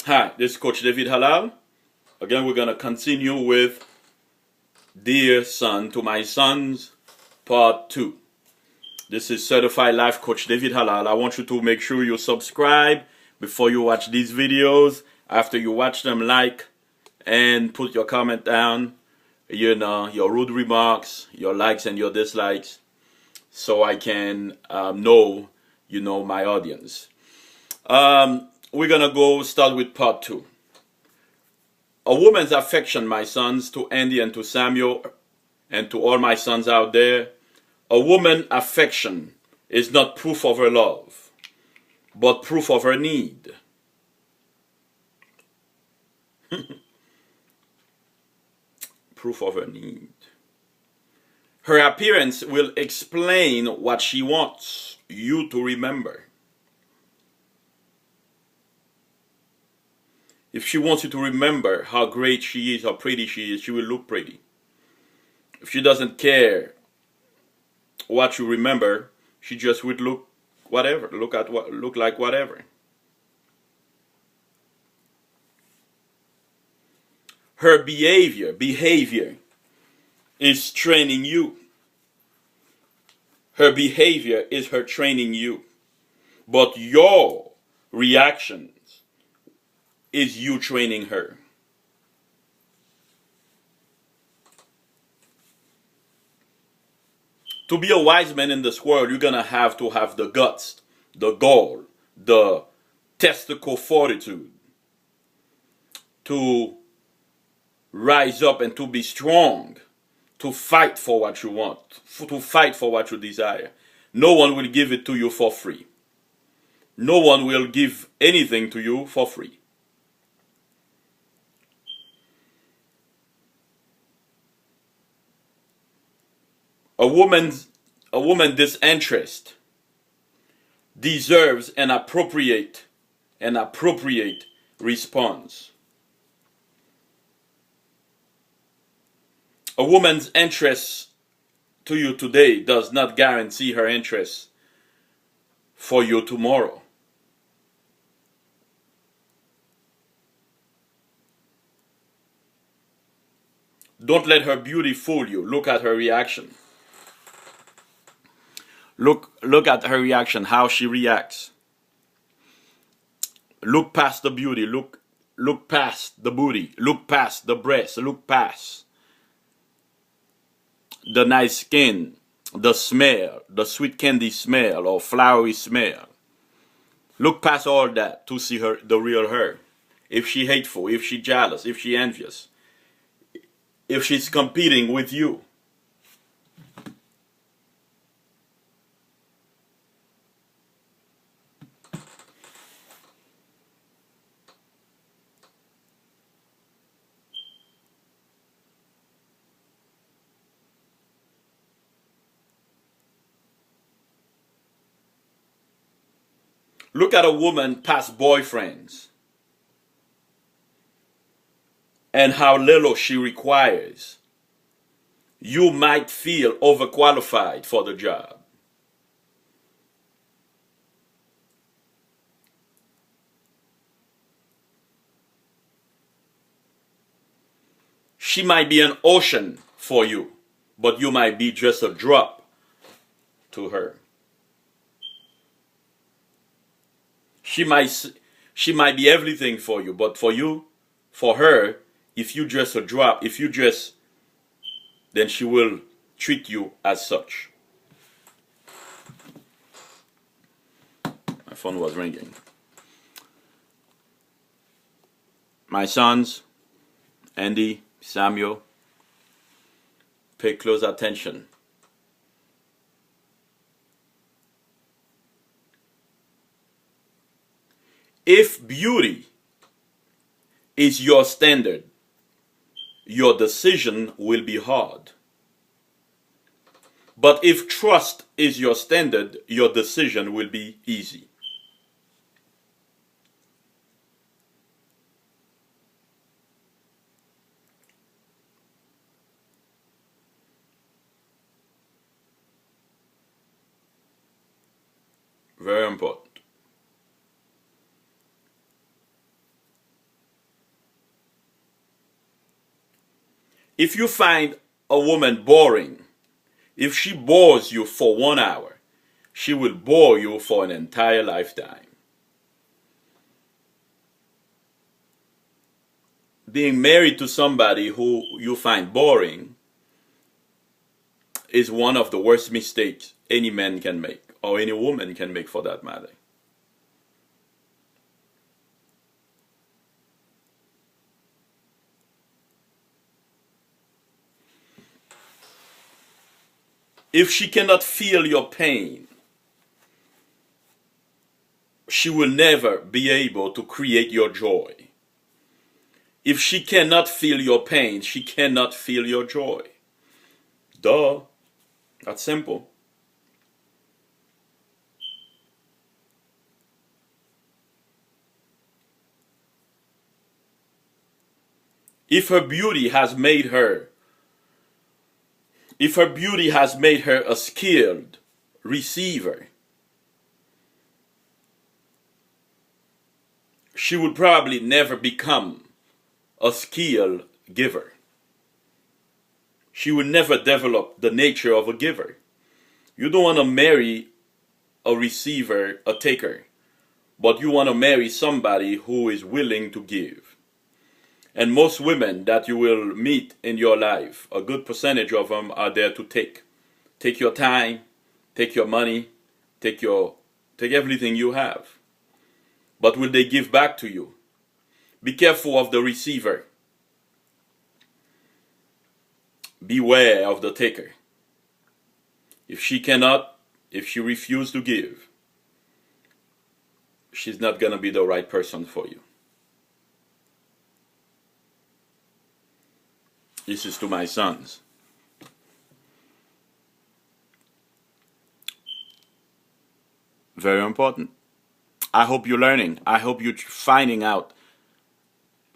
Hi, this is Coach David Hallal. Again, we're going to continue with Dear Son to My Sons, Part 2. This is Certified Life Coach David Hallal. I want you to make sure you subscribe before you watch these videos. After you watch them, like and put your comment down, your rude remarks, your likes and your dislikes, so I can know, my audience. We're going to go start with Part 2. A woman's affection, my sons, to Andy and to Samuel and to all my sons out there. A woman's affection is not proof of her love, but proof of her need. Proof of her need. Her appearance will explain what she wants you to remember. If she wants you to remember how great she is, how pretty she is, she will look pretty. If she doesn't care what you remember, she just would look whatever, look like whatever. Her behavior is training you. Her behavior is her training you. But your reactions is you training her. To be a wise man in this world, you're going to have the guts, the gall, the testicle fortitude to rise up and to be strong, to fight for what you want, to fight for what you desire. No one will give it to you for free. No one will give anything to you for free. A woman disinterest deserves an appropriate response. A woman's interest to you today does not guarantee her interest for you tomorrow. Don't let her beauty fool you. Look at her reaction. Look at her reaction, how she reacts. Look past the beauty, look past the booty, look past the breasts, look past the nice skin, the smell, the sweet candy smell or flowery smell. Look past all that to see the real her. If she's hateful, if she's jealous, if she's envious, if she's competing with you. Look at a woman past boyfriends and how little she requires. You might feel overqualified for the job. She might be an ocean for you, but you might be just a drop to her. She might be everything for you, but for her, if you just a drop, then she will treat you as such. My phone was ringing. My sons, Andy, Samuel, pay close attention. If beauty is your standard, your decision will be hard. But if trust is your standard, your decision will be easy. Very important. If you find a woman boring, if she bores you for 1 hour, she will bore you for an entire lifetime. Being married to somebody who you find boring is one of the worst mistakes any man can make, or any woman can make for that matter. If she cannot feel your pain, she will never be able to create your joy. If she cannot feel your pain, she cannot feel your joy. Duh. That's simple. If her beauty has made her a skilled receiver, she would probably never become a skilled giver. She would never develop the nature of a giver. You don't want to marry a receiver, a taker, but you want to marry somebody who is willing to give. And most women that you will meet in your life, a good percentage of them are there to take. Take your time, take your money, take everything you have. But will they give back to you? Be careful of the receiver. Beware of the taker. If she refuses to give, she's not going to be the right person for you. This is to my sons. Very important. I hope you're learning. I hope you're finding out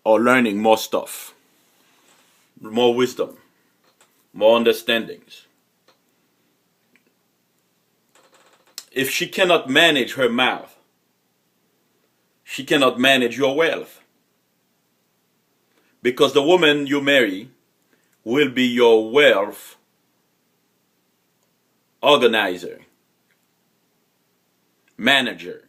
or learning more stuff, more wisdom, more understandings. If she cannot manage her mouth, she cannot manage your wealth. Because the woman you marry will be your wealth organizer, manager.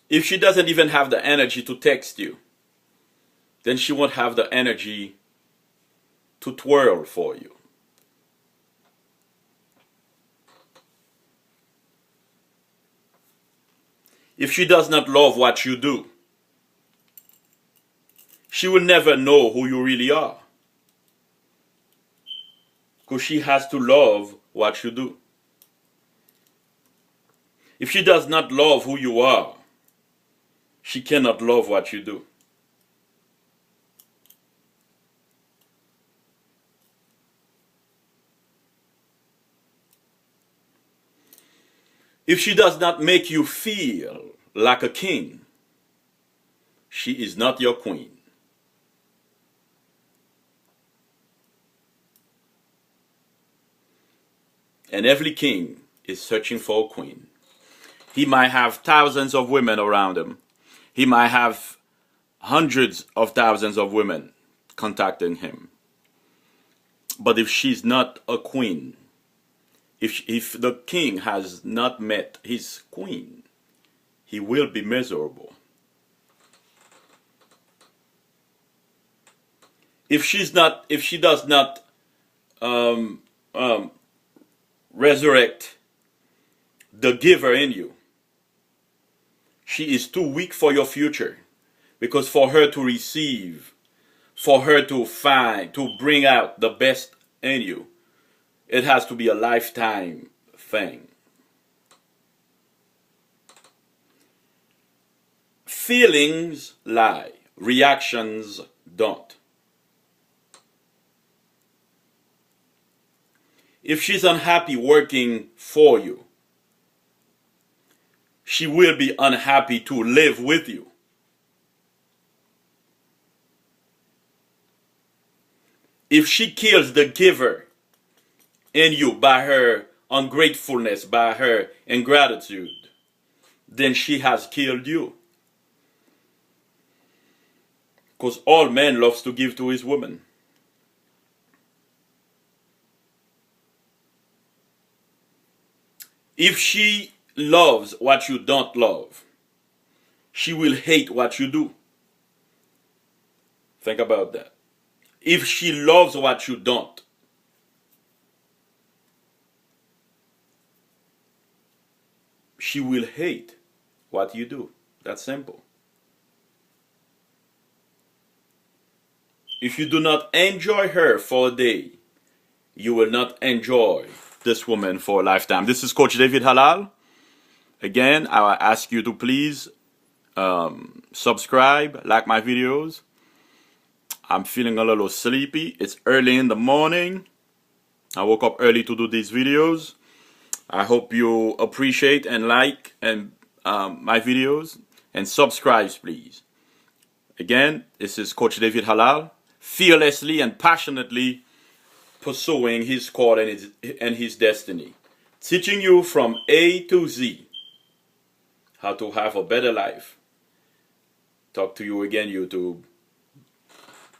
If she doesn't even have the energy to text you, then she won't have the energy to twirl for you. If she does not love what you do, she will never know who you really are. Because she has to love what you do. If she does not love who you are, she cannot love what you do. If she does not make you feel like a king, she is not your queen. And every king is searching for a queen. He might have thousands of women around him. He might have hundreds of thousands of women contacting him. But if she's not a queen, if the king has not met his queen, he will be miserable. If she does not resurrect the giver in you, she is too weak for your future. Because for her to receive, for her to find, to bring out the best in you, it has to be a lifetime thing. Feelings lie, reactions don't. If she's unhappy working for you, she will be unhappy to live with you. If she kills the giver in you by her ungratefulness, by her ingratitude, then she has killed you. Because all men loves to give to his woman. If she loves what you don't love, she will hate what you do. Think about that. If she loves what you don't, she will hate what you do. That's simple. If you do not enjoy her for a day, you will not enjoy this woman for a lifetime. This is Coach David Hallal. Again, I will ask you to please subscribe, like my videos. I'm feeling a little sleepy. It's early in the morning. I woke up early to do these videos. I hope you appreciate and like my videos and subscribe, please. Again, this is Coach David Hallal, fearlessly and passionately pursuing his call and his destiny, teaching you from A to Z how to have a better life. Talk to you again, YouTube.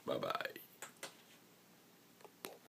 Bye-bye.